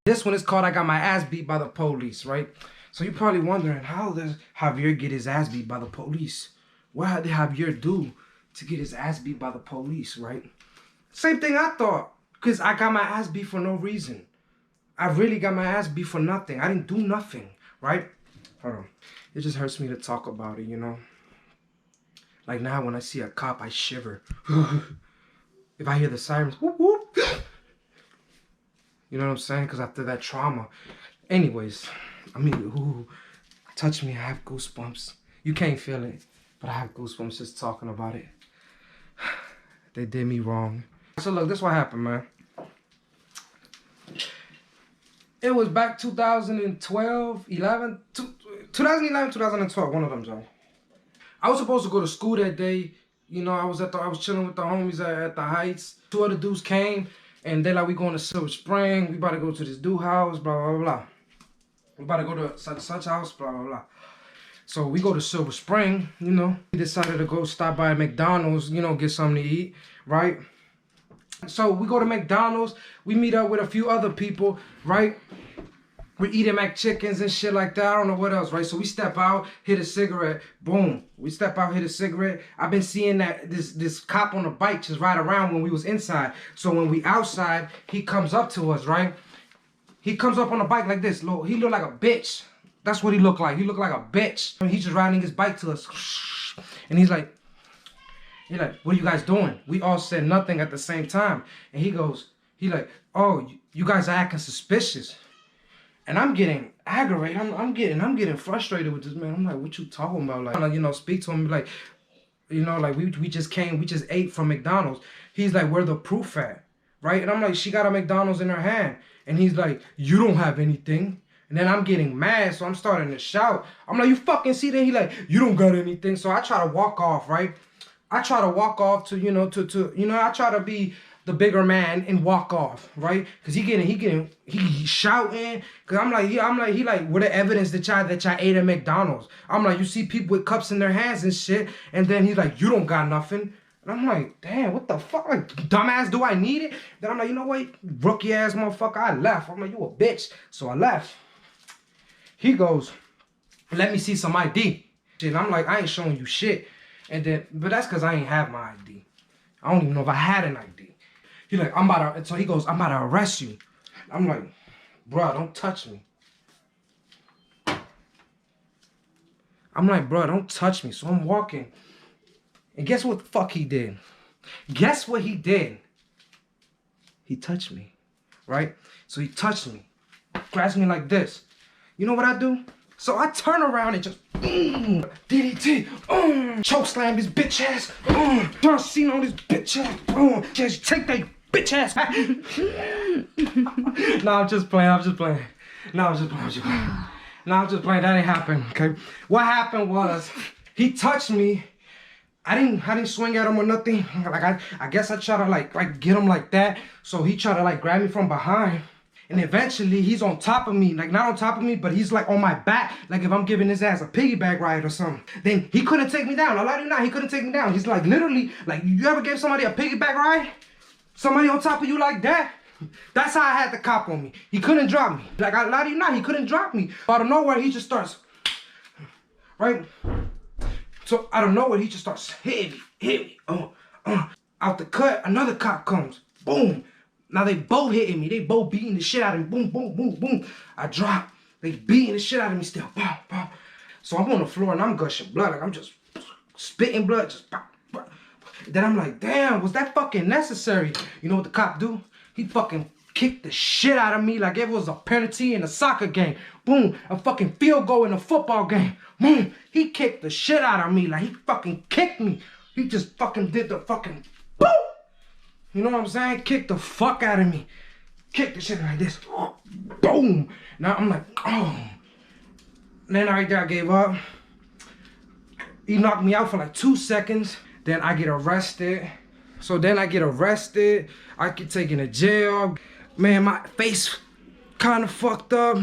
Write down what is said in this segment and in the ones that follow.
This one is called I Got My Ass Beat by the Police, right? So you're probably wondering, how does Javier get his ass beat by the police? What did Javier do to get his ass beat by the police, right? Same thing I thought, because I got my ass beat for no reason. I really got my ass beat for nothing. I didn't do nothing, right? Hold on. It just hurts me to talk about it, you know? Like now when I see a cop, I shiver. If I hear the sirens, whoop, whoop. You know what I'm saying? Because after that trauma. Anyways, I mean, ooh, touch me, I have goosebumps. You can't feel it, but I have goosebumps just talking about it. They did me wrong. So look, this is what happened, man. It was back 2012, 2012, one of them, Joe. I was supposed to go to school that day. You know, I was chilling with the homies at the Heights. 2 other dudes came, and they're like, we going to Silver Spring. We about to go to this dude house, blah, blah, blah. We about to go to such house, blah, blah, blah. So we go to Silver Spring, you know. We decided to go stop by McDonald's, you know, get something to eat, right? So we go to McDonald's. We meet up with a few other people, right? We're eating McChickens and shit like that. I don't know what else, right? So we step out, hit a cigarette, boom. We step out, hit a cigarette. I've been seeing that this cop on a bike just ride around when we was inside. So when we outside, he comes up to us, right? He comes up on a bike like this. He look like a bitch. That's what he looked like. He looked like a bitch. I mean, he's just riding his bike to us. And he's like, what are you guys doing? We all said nothing at the same time. And he like, oh, you guys are acting suspicious. And I'm getting aggravated. I'm getting frustrated with this man. I'm like, what you talking about? Like, you know, speak to him like, you know, like we just ate from McDonald's. He's like, where the proof at? Right? And I'm like, she got a McDonald's in her hand. And he's like, you don't have anything. And then I'm getting mad, so I'm starting to shout. I'm like, you fucking see that? He like, you don't got anything. So I try to walk off, right? I try to walk off to, you know, I try to be the bigger man and walk off, right? Cause he shouting. Cause I'm like, he like, what the evidence that y'all ate at McDonald's? I'm like, you see people with cups in their hands and shit. And then he's like, you don't got nothing. And I'm like, damn, what the fuck? Like, dumbass, do I need it? Then I'm like, you know what, rookie ass motherfucker, I left. I'm like, you a bitch. So I left. He goes, let me see some ID. And I'm like, I ain't showing you shit. And then, but that's cause I ain't have my ID. I don't even know if I had an ID. He like, so he goes, I'm about to arrest you. I'm like, bro, don't touch me. I'm like, bro, don't touch me. So I'm walking. And guess what the fuck he did? Guess what he did? He touched me, right? So he touched me, grabs me like this. You know what I do? So I turn around and just, DDT, choke slam his bitch ass, John Cena on his bitch ass, just take that bitch ass. Nah, I'm just playing. That ain't happen, okay? What happened was, he touched me. I didn't swing at him or nothing. Like I guess I tried to like get him like that. So he tried to like grab me from behind. And eventually he's on top of me. Like not on top of me, but he's like on my back. Like if I'm giving his ass a piggyback ride or something. Then he couldn't take me down. I lie to you not, he couldn't take me down. He's like literally, like you ever gave somebody a piggyback ride? Somebody on top of you like that? That's how I had the cop on me. He couldn't drop me. Like I lie to you not, he couldn't drop me. Out of nowhere, he just starts, right? So out of nowhere, he just starts hitting me. Out the cut, another cop comes. Boom. Now they both hitting me. They both beating the shit out of me. Boom, boom, boom, boom. I drop. They beating the shit out of me still. Bow, bow. So I'm on the floor and I'm gushing blood. Like I'm just spitting blood. Just bow, bow. Then I'm like, damn, was that fucking necessary? You know what the cop do? He fucking kicked the shit out of me like it was a penalty in a soccer game. Boom. A fucking field goal in a football game. Boom. He kicked the shit out of me. Like he fucking kicked me. He just fucking did the fucking boom. You know what I'm saying? Kick the fuck out of me. Kick the shit like this. Boom. Now I'm like, oh. And then right there I gave up. He knocked me out for like 2 seconds. Then I get arrested. So then I get arrested. I get taken to jail. Man, my face kind of fucked up.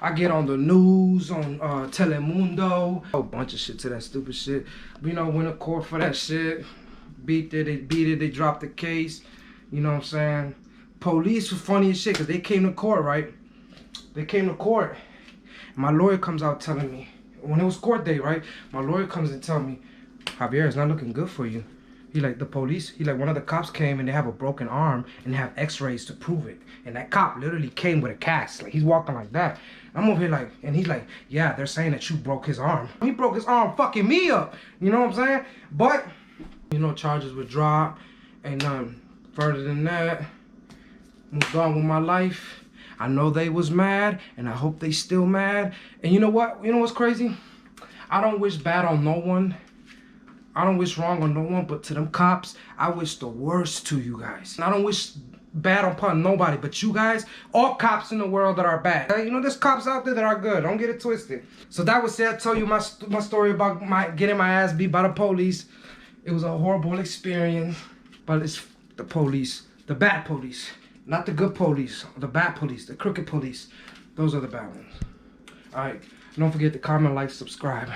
I get on the news, on Telemundo, a bunch of shit to that stupid shit. You know, went to court for that shit. beat it, they dropped the case. You know what I'm saying? Police was funny as shit because they came to court, right? They came to court. My lawyer comes out telling me, when it was court day, right? My lawyer comes and tells me, Javier, it's not looking good for you. He like, the police, he like, one of the cops came and they have a broken arm and they have x-rays to prove it. And that cop literally came with a cast. Like, he's walking like that. I'm over here like, and he's like, yeah, they're saying that you broke his arm. He broke his arm fucking me up. You know what I'm saying? But, you know, charges were dropped. And further than that, moved on with my life. I know they was mad, and I hope they still mad. And you know what? You know what's crazy? I don't wish bad on no one. I don't wish wrong on no one, but to them cops, I wish the worst to you guys. And I don't wish bad upon nobody, but you guys, all cops in the world that are bad. You know, there's cops out there that are good. Don't get it twisted. So that was it. I told you my story about getting my ass beat by the police. It was a horrible experience, but it's the police, the bad police. Not the good police, the bad police, the crooked police. Those are the bad ones. Alright, don't forget to comment, like, subscribe.